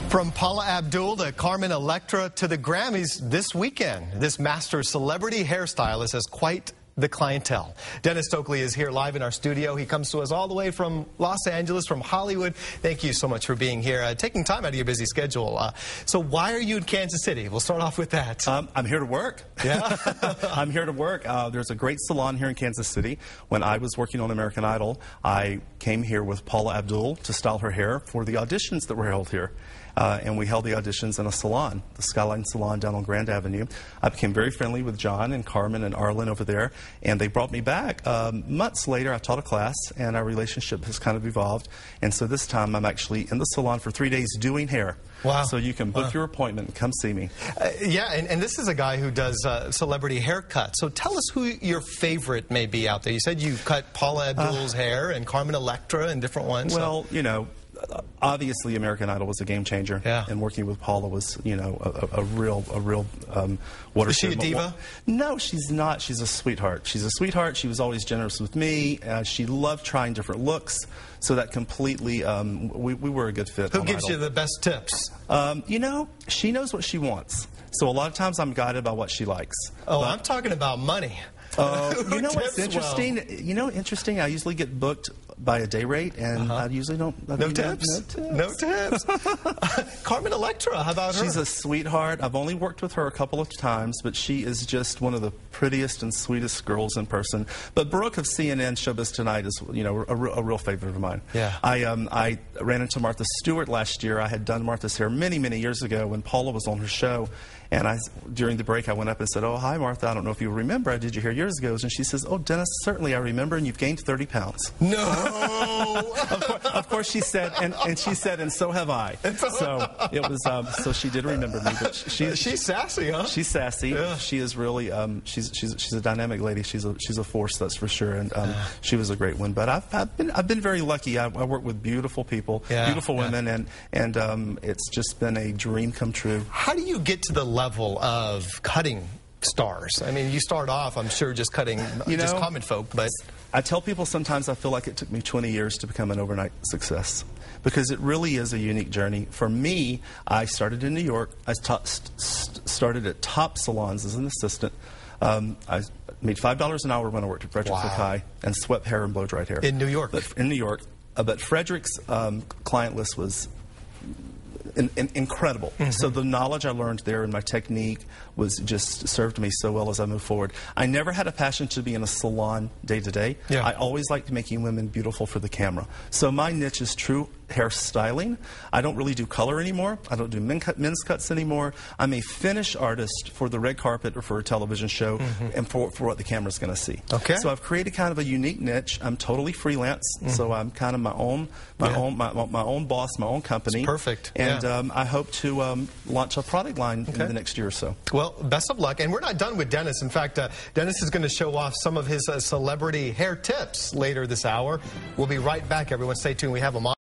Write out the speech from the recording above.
From Paula Abdul to Carmen Electra to the Grammys this weekend, this master celebrity hairstylist has quite the clientele. Dennis Stokely is here live in our studio. He comes to us all the way from Los Angeles, from Hollywood. Thank you so much for being here, taking time out of your busy schedule. So why are you in Kansas City? We'll start off with that. I'm here to work. Yeah? I'm here to work. There's a great salon here in Kansas City. When I was working on American Idol, I came here with Paula Abdul to style her hair for the auditions that were held here. And we held the auditions in a salon, the Skyline Salon down on Grand Avenue. I became very friendly with John and Carmen and Arlen over there, and they brought me back. Months later, I taught a class, and our relationship has kind of evolved. And so this time, I'm actually in the salon for 3 days doing hair. Wow. So you can book your appointment and come see me. Yeah, and this is a guy who does celebrity haircuts. So tell us who your favorite may be out there. You said you cut Paula Abdul's hair and Carmen Electra and different ones. Well, you know, obviously American Idol was a game changer. Yeah. And working with Paula was, you know, a real watershed. Is she a diva? No, she's not. She's a sweetheart. She's a sweetheart. She was always generous with me. She loved trying different looks. So that completely, we were a good fit. Who gives you the best tips? You know, she knows what she wants. So a lot of times I'm guided by what she likes. Oh, I'm talking about money. You know what's interesting? Well? You know, interesting. I usually get booked by a day rate, and I usually don't. No tips. No tips. Carmen Electra, how about her? She's a sweetheart. I've only worked with her a couple of times, but she is just one of the prettiest and sweetest girls in person. But Brooke of CNN Showbiz Tonight is, you know, a real favorite of mine. Yeah. I ran into Martha Stewart last year. I had done Martha's hair many, many years ago when Paula was on her show. And during the break, I went up and said, "Oh, hi, Martha. I don't know if you remember. I did your hair years ago." And she says, "Oh, Dennis, certainly I remember, and you've gained 30 pounds. No. Of course, she said, and she said, and so have I. So it was. So she did remember me. But she's sassy, huh? She's sassy. Yeah. She is really. She's a dynamic lady. She's a force, that's for sure. And she was a great one. But I've been very lucky. I work with beautiful people, beautiful women, and it's just been a dream come true. How do you get to the level of cutting stars? I mean, you start off, I'm sure, just cutting just common folk, but I tell people sometimes I feel like it took me 20 years to become an overnight success, because it really is a unique journey. For me, I started in New York. I started at top salons as an assistant. I made $5 an hour when I worked at Frederick's High and swept hair and blow-dried hair. In New York? In New York. But Frederick's client list was incredible. So the knowledge I learned there and my technique was just served me so well as I move forward. I never had a passion to be in a salon day to day. I always liked making women beautiful for the camera. So my niche is true hair styling. I don't really do color anymore. I don't do men's cuts anymore. I'm a finish artist for the red carpet or for a television show and for what the camera's going to see. Okay. So I've created kind of a unique niche. I'm totally freelance, so I'm kind of my own boss, my own company. It's perfect. And I hope to launch a product line in the next year or so. Well, best of luck. And we're not done with Dennis. In fact, Dennis is going to show off some of his celebrity hair tips later this hour. We'll be right back, everyone. Stay tuned. We have him on.